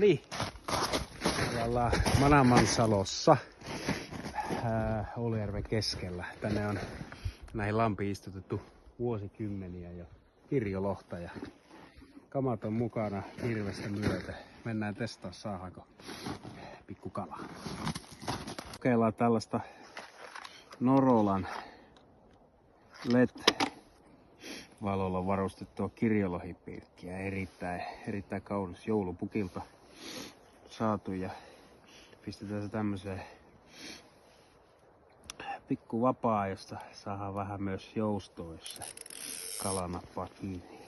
Niin, ollaan Manamansalossa Oulujärven keskellä. Tänne on näihin lampiin istutettu vuosikymmeniä jo kirjolohta ja kamat on mukana hirvestä myöten. Mennään testaa, saadaanko pikku kalaa. Kokeillaan tällaista Norolan LED-valolla varustettua kirjolohipirkkiä. Erittäin kaunis joulupukilta saatu ja pistetään se tämmöiseen pikku vapaa, josta saadaan vähän myös joustoa, jos se kala nappaa kiinni.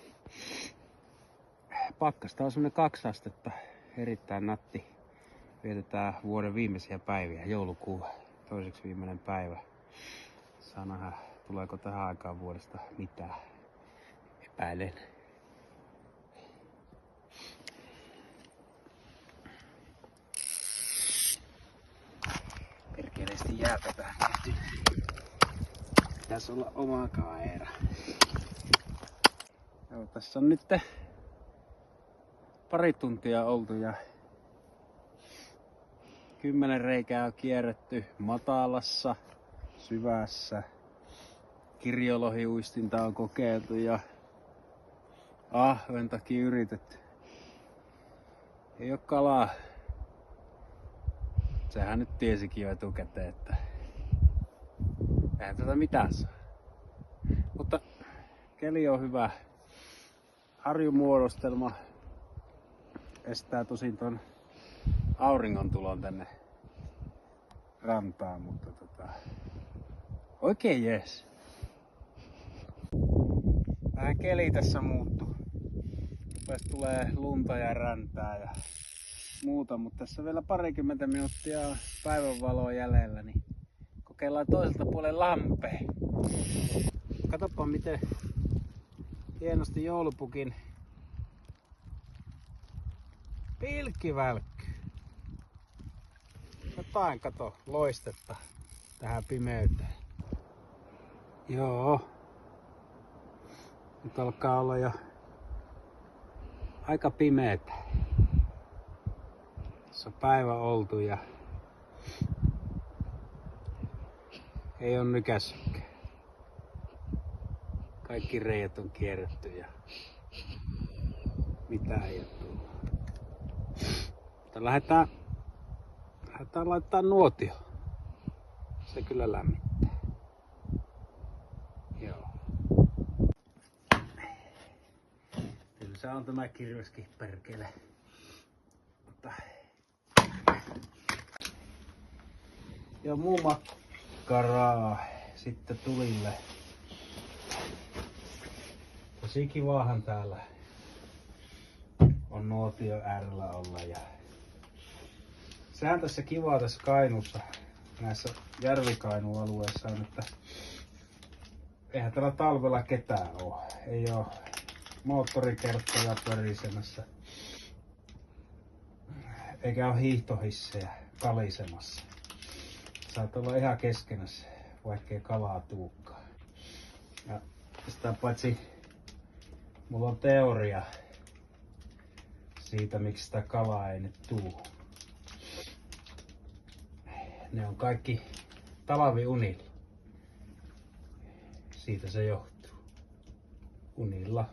Pakkasta on semmonen 2 astetta, erittäin natti. Vietetään vuoden viimeisiä päiviä, joulukuun toiseksi viimeinen päivä. Saa nähdä, tuleeko tähän aikaan vuodesta mitään. Epäilen. Perkeleesti jäätä tähän tehty. Pitäisi olla oma kaera. Joo, tässä on nyt pari tuntia oltu ja 10 reikää on kierretty matalassa, syvässä. Kirjolohiuistinta on kokeiltu ja ahven takia yritetty. Ei oo kalaa. Sehän nyt tiesikin jo etukäteen, että eihän tätä mitään saa. Mutta keli on hyvä. Harjumuodostelma estää tosin ton auringon tulon tänne rantaan, mutta oikein jees. Vähän keli tässä muuttuu. Rupes tulee lunta ja räntää ja muuta, mutta tässä vielä parikymmentä minuuttia on päivänvaloa jäljellä, niin kokeillaan toiselta puolen lampea. Katsopa miten hienosti joulupukin pilkki välkkyy. Jotain kato loistetta tähän pimeyteen. Joo. Nyt alkaa olla jo aika pimeetä. Tässä on päivä oltu ja ei on nykäsykään. Kaikki reijät on kierretty ja mitään ei ole tullut. Mutta lähdetään laittaa nuotio. Se kyllä lämmittää. Joo. Tylsä on tämä kirveskin perkele. Mutta ja muu makkaraa sitten tulille. Tosi kivaahan täällä on nuotio äärellä olla ja sehän tässä kivaa tässä Kainuussa, näissä järvikainuun alueissa on, että eihän täällä talvella ketään oo. Ei oo moottorikerttoja pörisemässä. Eikä oo hiihtohissejä kalisemassa. Saat olla ihan keskenässä, vaikkei kalaa tuukaan. Ja sitä paitsi mulla on teoria siitä, miksi sitä kalaa ei nyt tuu. Ne on kaikki talviunilla. Siitä se johtuu. Unilla